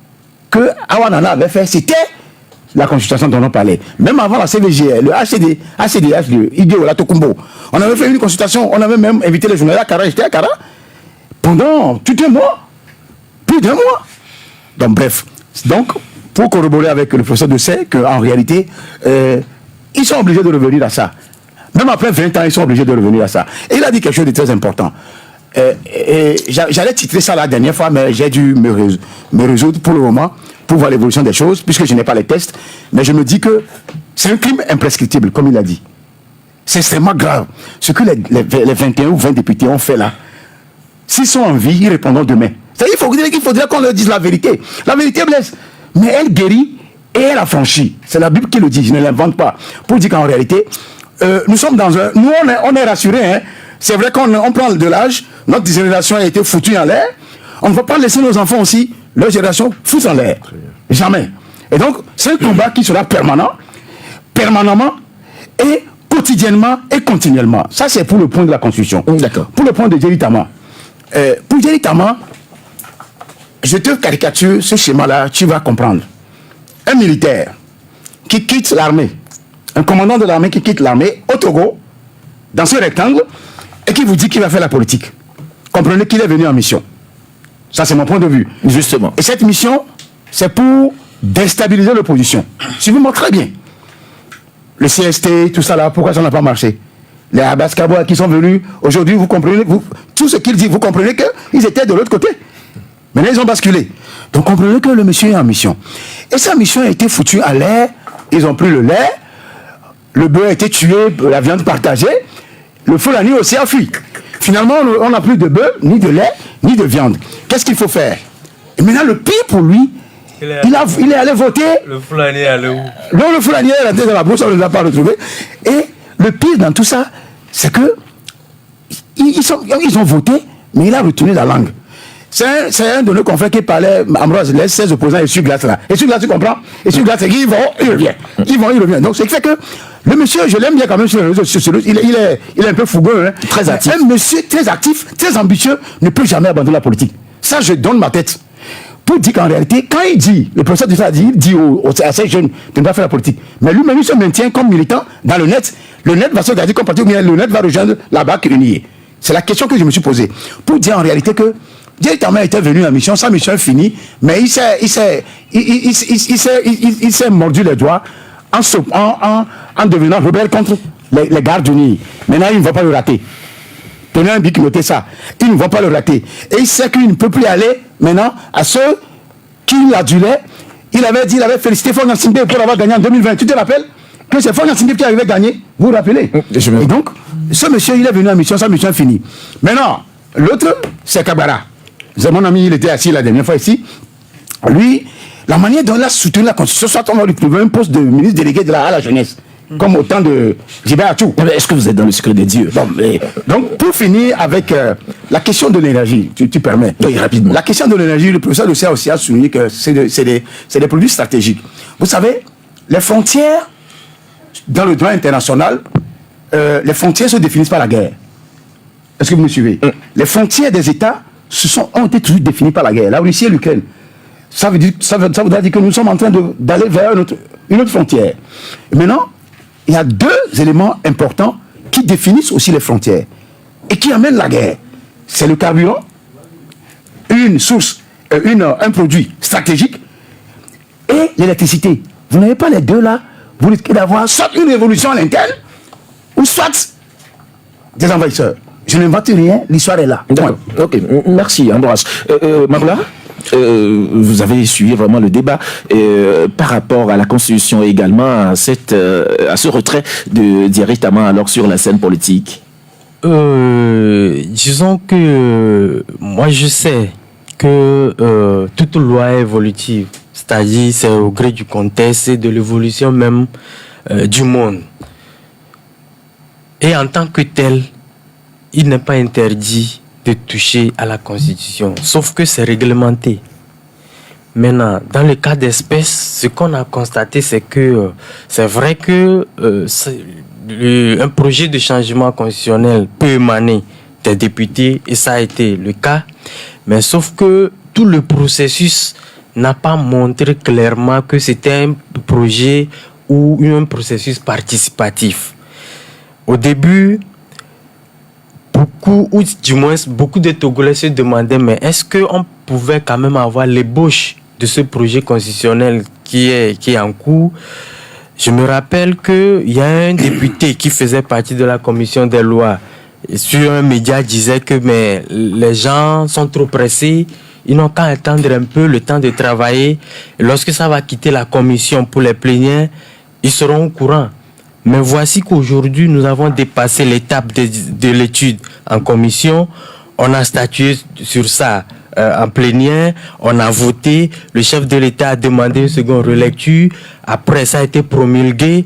que Awanana avait fait, c'était la consultation dont on parlait. Même avant la CVG, le HCDH, le Igeo, la Tokumbo, on avait fait une consultation, on avait même invité les journalistes à Kara, j'étais à Kara, pendant tout un mois, plus d'un mois. Donc, bref. Donc, pour corroborer avec le professeur de Sey, qu'en réalité, ils sont obligés de revenir à ça. Même après 20 ans, ils sont obligés de revenir à ça. Et il a dit quelque chose de très important. J'allais titrer ça la dernière fois, mais j'ai dû me résoudre pour le moment, pour voir l'évolution des choses, puisque je n'ai pas les tests. Mais je me dis que c'est un crime imprescriptible, comme il a dit. C'est extrêmement grave. Ce que les 21 ou 20 députés ont fait là, s'ils sont en vie, ils répondront demain. Il faudrait qu'on leur dise la vérité. La vérité blesse. Mais elle guérit et elle affranchit. C'est la Bible qui le dit, je ne l'invente pas. Pour dire qu'en réalité, nous sommes dans un... Nous, on est rassurés. Hein. C'est vrai qu'on prend de l'âge, notre génération a été foutue en l'air. On ne va pas laisser nos enfants aussi, leur génération, foutre en l'air. Jamais. Et donc, c'est un combat qui sera permanent, permanemment, et quotidiennement et continuellement. Ça, c'est pour le point de la Constitution. D'accord. Pour le point de Jerry Tama. Pour Jerry Tama, je te caricature ce schéma-là, tu vas comprendre. Un militaire qui quitte l'armée, un commandant de l'armée qui quitte l'armée au Togo, dans ce rectangle, et qui vous dit qu'il va faire la politique. Comprenez qu'il est venu en mission. Ça, c'est mon point de vue. Justement. Et cette mission, c'est pour déstabiliser l'opposition. Suivez-moi très bien. Le CST, tout ça là, pourquoi ça n'a pas marché? Les Abbas Kaboua qui sont venus, aujourd'hui, vous comprenez, tout ce qu'ils disent, vous comprenez qu'ils étaient de l'autre côté. Maintenant, ils ont basculé. Donc, comprenez que le monsieur est en mission. Et sa mission a été foutue à l'air. Ils ont pris le lait. Le bœuf a été tué, la viande partagée. Le Fulani aussi a fui. Finalement, on n'a plus de bœuf, ni de lait, ni de viande. Qu'est-ce qu'il faut faire? Et maintenant, le pire pour lui, il est allé voter. Le Fulani est allé où? Non, le Fulani est allé dans la brousse, on ne l'a pas retrouvé. Et le pire dans tout ça, c'est que ils ont voté, mais il a retenu la langue. C'est un de nos confrères qui parlait, Ambroise, les 16 opposants et sur glace là. Et sur glace, tu comprends? Et sur glace, ils vont, il revient. Ils vont, il revient. Donc, ce qui fait que le monsieur, je l'aime bien quand même sur les réseaux sociaux, il est un peu fougueux. Hein. Très actif. Un monsieur très actif, très ambitieux, ne peut jamais abandonner la politique. Ça, je donne ma tête. Pour dire qu'en réalité, quand il dit, le professeur de ça dit, il dit à ces jeunes de ne pas faire la politique. Mais lui-même, il se maintient comme militant dans le net. Le net va se garder comme parti, ou bien le net va rejoindre la BAC unie. C'est la question que je me suis posée. Pour dire en réalité que Jerry Tama était venu en mission, sa mission est finie, mais il s'est mordu les doigts en devenant rebelle contre les gardes unis. Maintenant, il ne va pas le rater. Tenez un bic, notez ça. Ils ne vont pas le rater. Et il sait qu'il ne peut plus aller maintenant à ceux qui l'adulaient. Il avait félicité Faure Gnassingbé pour avoir gagné en 2020. Tu te rappelles que c'est Faure Gnassingbé qui arrivait gagner? Vous vous rappelez? Et donc, ce monsieur, il est venu en mission, sa mission est finie. Maintenant, l'autre, c'est Kabara. C'est mon ami, il était assis la dernière fois ici. Lui, la manière dont il a soutenu la Constitution, soit on va lui trouver un poste de ministre délégué à la jeunesse. Comme au temps de Gilbert Atou. Est-ce que vous êtes dans le secret des dieux? Donc, pour finir avec la question de l'énergie, tu permets? Oui, rapidement. La question de l'énergie, le professeur de aussi a souligné que c'est des produits stratégiques. Vous savez, les frontières, dans le droit international, les frontières se définissent par la guerre. Est-ce que vous me suivez? Les frontières des États ont été toujours définies par la guerre. La Russie et l'Ukraine. Ça voudrait dire que nous sommes en train d'aller vers une autre frontière. Et maintenant, il y a deux éléments importants qui définissent aussi les frontières et qui amènent la guerre. C'est le carburant, un produit stratégique, et l'électricité. Vous n'avez pas les deux là. Vous risquez d'avoir soit une révolution à l'interne, ou soit des envahisseurs. Je n'invente rien, l'histoire est là. D'accord. Ok, merci Ambroise. Maroula, vous avez suivi vraiment le débat par rapport à la Constitution et également à ce retrait directement alors sur la scène politique. Disons que moi je sais que toute loi est évolutive, c'est-à-dire c'est au gré du contexte et de l'évolution même du monde. Et en tant que tel, il n'est pas interdit de toucher à la Constitution, sauf que c'est réglementé. Maintenant, dans le cas d'espèce, ce qu'on a constaté, c'est que c'est vrai que un projet de changement constitutionnel peut émaner des députés, et ça a été le cas, mais sauf que tout le processus n'a pas montré clairement que c'était un projet ou un processus participatif. Au début, beaucoup de Togolais se demandaient, mais est-ce qu'on pouvait quand même avoir l'ébauche de ce projet constitutionnel qui est en cours? Je me rappelle qu'il y a un député qui faisait partie de la commission des lois, et sur un média disait que mais les gens sont trop pressés, ils n'ont qu'à attendre un peu le temps de travailler, et lorsque ça va quitter la commission pour les plénières, ils seront au courant. Mais voici qu'aujourd'hui, nous avons dépassé l'étape de l'étude en commission. On a statué sur ça en plénière, on a voté, le chef de l'État a demandé une seconde relecture, après ça a été promulgué,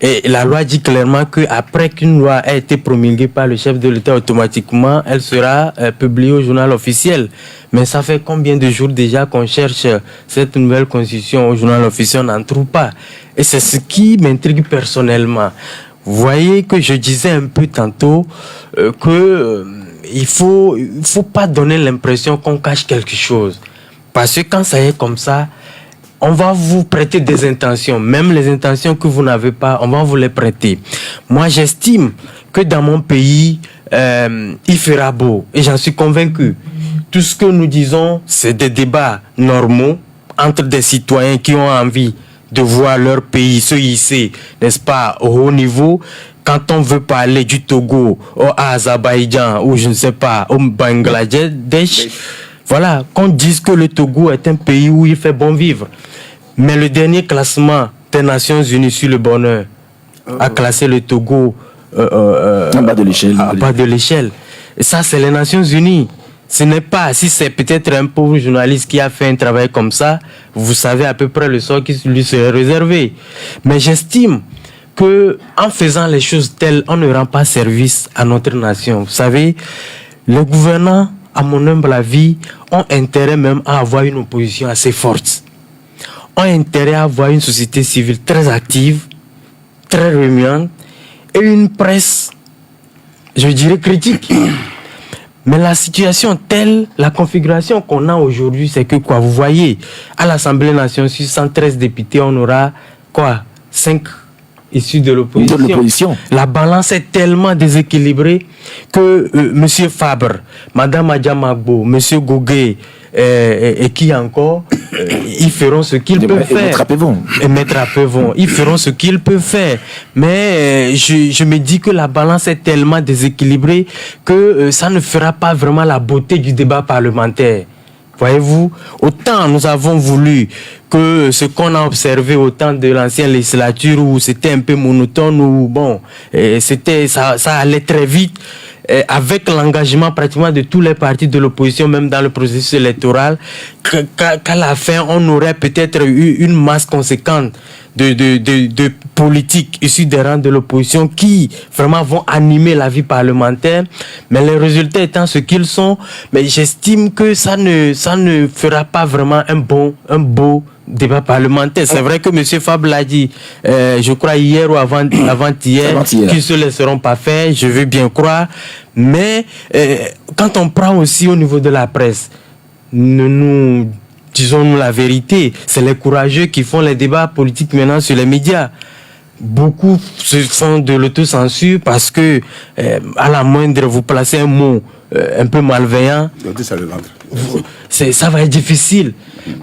et la loi dit clairement qu'après qu'une loi a été promulguée par le chef de l'État, automatiquement, elle sera publiée au journal officiel. Mais ça fait combien de jours déjà qu'on cherche cette nouvelle constitution au journal officiel, on n'en trouve pas. Et c'est ce qui m'intrigue personnellement. Vous voyez que je disais un peu tantôt il faut pas donner l'impression qu'on cache quelque chose. Parce que quand ça est comme ça, on va vous prêter des intentions. Même les intentions que vous n'avez pas, on va vous les prêter. Moi, j'estime que dans mon pays, il fera beau. Et j'en suis convaincu. Tout ce que nous disons, c'est des débats normaux entre des citoyens qui ont envie de voir leur pays se hisser, n'est-ce pas, au haut niveau. Quand on veut parler du Togo, au Azerbaïdjan, ou je ne sais pas, au Bangladesh, voilà, qu'on dise que le Togo est un pays où il fait bon vivre. Mais le dernier classement des Nations Unies sur le bonheur a classé le Togo en bas de l'échelle. En bas de l'échelle. Et ça, c'est les Nations Unies. Ce n'est pas, si c'est peut-être un pauvre journaliste qui a fait un travail comme ça, vous savez à peu près le sort qui lui serait réservé. Mais j'estime que en faisant les choses telles, on ne rend pas service à notre nation. Vous savez, les gouvernants, à mon humble avis, ont intérêt même à avoir une opposition assez forte. Ont intérêt à avoir une société civile très active, très remuante, et une presse, je dirais, critique. Mais la situation telle, la configuration qu'on a aujourd'hui, c'est que quoi? Vous voyez, à l'Assemblée nationale, sur 113 députés, on aura quoi? 5 issus de l'opposition. La balance est tellement déséquilibrée que M. Fabre, Mme Adjamagbo, M. Gogé et qui encore, ils feront ce qu'ils peuvent faire. Et Maître Apevon, ils feront ce qu'ils peuvent faire. Mais je me dis que la balance est tellement déséquilibrée que ça ne fera pas vraiment la beauté du débat parlementaire. Voyez-vous, autant nous avons voulu que ce qu'on a observé au temps de l'ancienne législature où c'était un peu monotone, où bon, ça allait très vite, avec l'engagement pratiquement de tous les partis de l'opposition, même dans le processus électoral, qu'à la fin, on aurait peut-être eu une masse conséquente de politiques issus des rangs de l'opposition qui vraiment vont animer la vie parlementaire, mais les résultats étant ce qu'ils sont, mais j'estime que ça ne fera pas vraiment un beau débat parlementaire. C'est vrai que M. Fabre l'a dit, je crois hier ou avant-hier, qu'ils ne se laisseront pas faire, je veux bien croire, mais quand on prend aussi au niveau de la presse, disons-nous la vérité, c'est les courageux qui font les débats politiques maintenant sur les médias. Beaucoup se font de l'autocensure parce que, à la moindre, vous placez un mot un peu malveillant, ça va être difficile.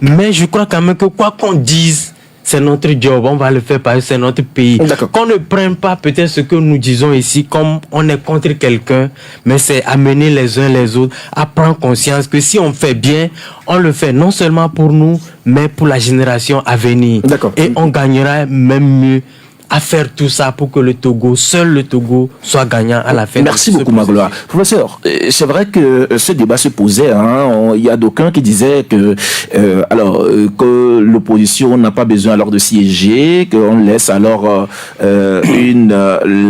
Mais je crois quand même que quoi qu'on dise, c'est notre job, on va le faire parce que c'est notre pays. Qu'on ne prenne pas peut-être ce que nous disons ici comme on est contre quelqu'un, mais c'est amener les uns les autres à prendre conscience que si on fait bien, on le fait non seulement pour nous, mais pour la génération à venir. Et on gagnera même mieux à faire tout ça pour que le Togo, seul le Togo, soit gagnant à la fin. Merci beaucoup, Magloire. Professeur, c'est vrai que ce débat se posait. Il y a d'aucuns qui disaient que, que l'opposition n'a pas besoin alors de siéger, qu'on laisse alors une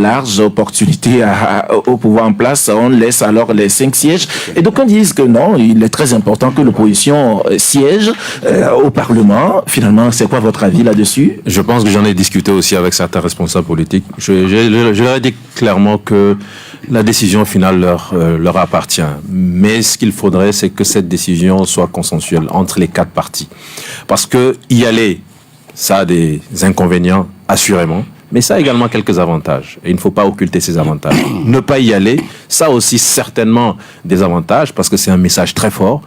large opportunité au pouvoir en place, on laisse alors les 5 sièges. Et d'aucuns disent que non, il est très important que l'opposition siège au Parlement. Finalement, c'est quoi votre avis là-dessus? Je pense que j'en ai discuté aussi avec certains responsables politiques. Je leur ai dit clairement que la décision finale leur appartient. Mais ce qu'il faudrait, c'est que cette décision soit consensuelle entre les 4 parties. Parce que y aller, ça a des inconvénients, assurément, mais ça a également quelques avantages. Et il ne faut pas occulter ces avantages. Ne pas y aller, ça a aussi certainement des avantages, parce que c'est un message très fort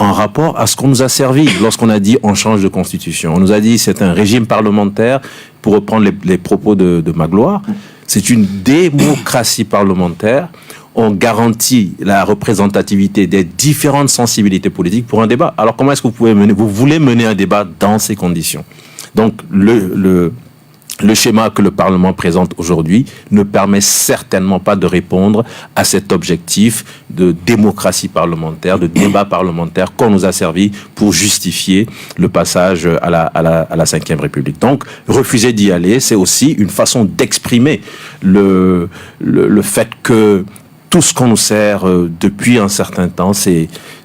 en rapport à ce qu'on nous a servi lorsqu'on a dit on change de constitution. On nous a dit c'est un régime parlementaire, pour reprendre les propos de Magloire, c'est une démocratie parlementaire. On garantit la représentativité des différentes sensibilités politiques pour un débat. Alors comment est-ce que vous voulez mener un débat dans ces conditions? Donc le schéma que le Parlement présente aujourd'hui ne permet certainement pas de répondre à cet objectif de démocratie parlementaire, de débat parlementaire qu'on nous a servi pour justifier le passage à la 5e République. Donc, refuser d'y aller, c'est aussi une façon d'exprimer le fait que tout ce qu'on nous sert depuis un certain temps,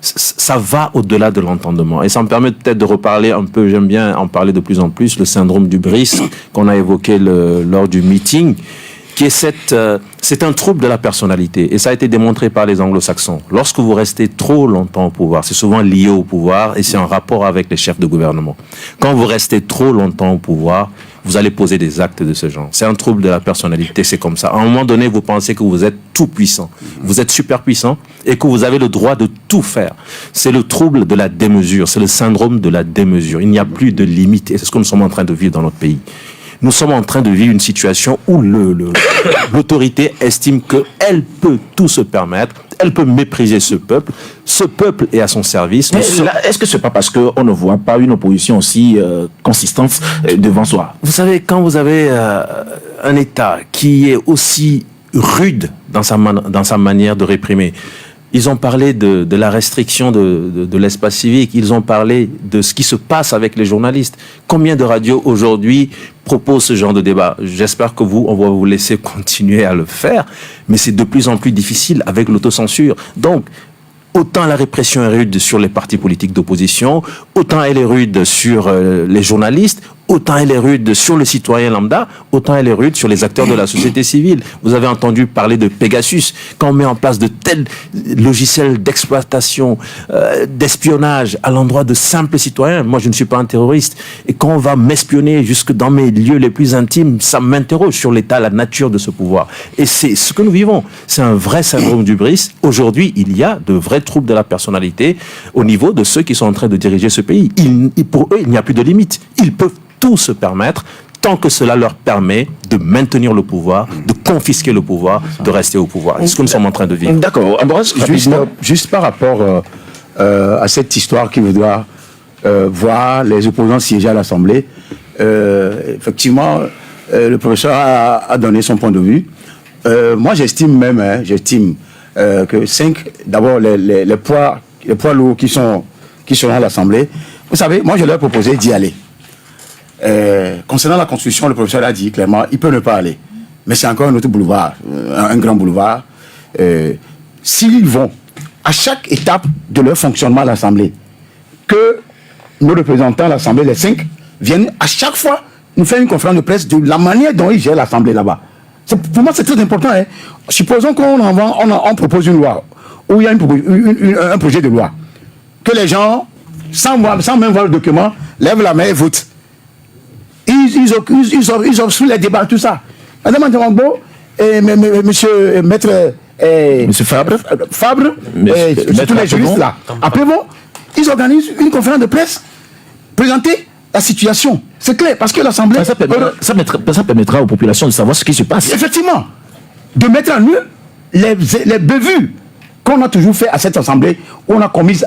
ça va au-delà de l'entendement. Et ça me permet peut-être de reparler un peu, j'aime bien en parler de plus en plus, le syndrome du Brice qu'on a évoqué lors du meeting, qui est c'est un trouble de la personnalité. Et ça a été démontré par les anglo-saxons. Lorsque vous restez trop longtemps au pouvoir, c'est souvent lié au pouvoir et c'est en rapport avec les chefs de gouvernement. Quand vous restez trop longtemps au pouvoir, vous allez poser des actes de ce genre. C'est un trouble de la personnalité, c'est comme ça. À un moment donné, vous pensez que vous êtes tout puissant. Vous êtes super puissant et que vous avez le droit de tout faire. C'est le trouble de la démesure, c'est le syndrome de la démesure. Il n'y a plus de limite et c'est ce que nous sommes en train de vivre dans notre pays. Nous sommes en train de vivre une situation où l'autorité estime qu'elle peut tout se permettre, elle peut mépriser ce peuple est à son service. Mais est-ce que c'est pas parce qu'on ne voit pas une opposition aussi consistante devant soi? Vous savez, quand vous avez un État qui est aussi rude dans sa manière de réprimer, ils ont parlé de la restriction de l'espace civique. Ils ont parlé de ce qui se passe avec les journalistes. Combien de radios aujourd'hui proposent ce genre de débat? J'espère que on va vous laisser continuer à le faire, mais c'est de plus en plus difficile avec l'autocensure. Donc, autant la répression est rude sur les partis politiques d'opposition, autant elle est rude sur les journalistes, autant elle est rude sur le citoyen lambda, autant elle est rude sur les acteurs de la société civile. Vous avez entendu parler de Pegasus. Quand on met en place de tels logiciels d'exploitation, d'espionnage à l'endroit de simples citoyens, moi je ne suis pas un terroriste, et quand on va m'espionner jusque dans mes lieux les plus intimes, ça m'interroge sur l'état, la nature de ce pouvoir. Et c'est ce que nous vivons. C'est un vrai syndrome du Brice. Aujourd'hui, il y a de vrais troubles de la personnalité au niveau de ceux qui sont en train de diriger ce pays. Pour eux, il n'y a plus de limite. Ils peuvent tout se permettre tant que cela leur permet de maintenir le pouvoir, de confisquer le pouvoir, de rester au pouvoir. C'est ce que nous sommes en train de vivre. D'accord. Juste par rapport à cette histoire qui voudra voir les opposants siéger à l'Assemblée, effectivement, le professeur a donné son point de vue. Moi, j'estime que 5, d'abord, les poids lourds qui seront à l'Assemblée, vous savez, moi, je leur ai proposé d'y aller. Concernant la Constitution, le professeur a dit clairement, il peut ne pas aller. Mais c'est encore un autre boulevard, un grand boulevard. S'ils vont à chaque étape de leur fonctionnement à l'Assemblée, que nos représentants à l'Assemblée, les 5, viennent à chaque fois nous faire une conférence de presse de la manière dont ils gèrent l'Assemblée là-bas. Pour moi, c'est très important. Supposons qu'on propose une loi, ou il y a un projet de loi, que les gens, sans même voir le document, lèvent la main et votent. Ils obstruent les débats, tout ça. Madame Ndamangbo, Maître Fabre, tous les juristes là. Après bon, ils organisent une conférence de presse, présenter la situation. C'est clair, parce que l'Assemblée... Ça permettra aux populations de savoir ce qui se passe. Effectivement, de mettre en nu les bévues qu'on a toujours fait à cette Assemblée, on a commis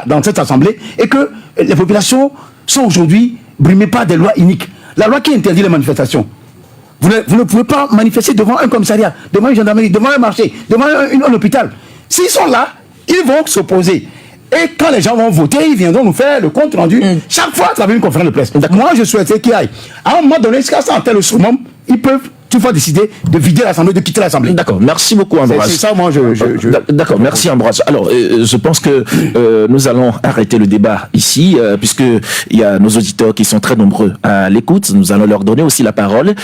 dans cette Assemblée, et que les populations sont aujourd'hui brimées par des lois iniques. La loi qui interdit les manifestations. Vous ne pouvez pas manifester devant un commissariat, devant une gendarmerie, devant un marché, devant un hôpital. S'ils sont là, ils vont s'opposer. Et quand les gens vont voter, ils viendront nous faire le compte rendu chaque fois à travers une conférence de presse. Moi, je souhaitais qu'il y ait, à un moment donné, jusqu'à ça, en tel summum, ils peuvent toutefois décider de vider l'Assemblée, de quitter l'Assemblée. D'accord, merci beaucoup Ambroise. C'est ça, moi, D'accord, merci Ambroise. Alors, je pense que nous allons arrêter le débat ici, puisque il y a nos auditeurs qui sont très nombreux à l'écoute. Nous allons leur donner aussi la parole.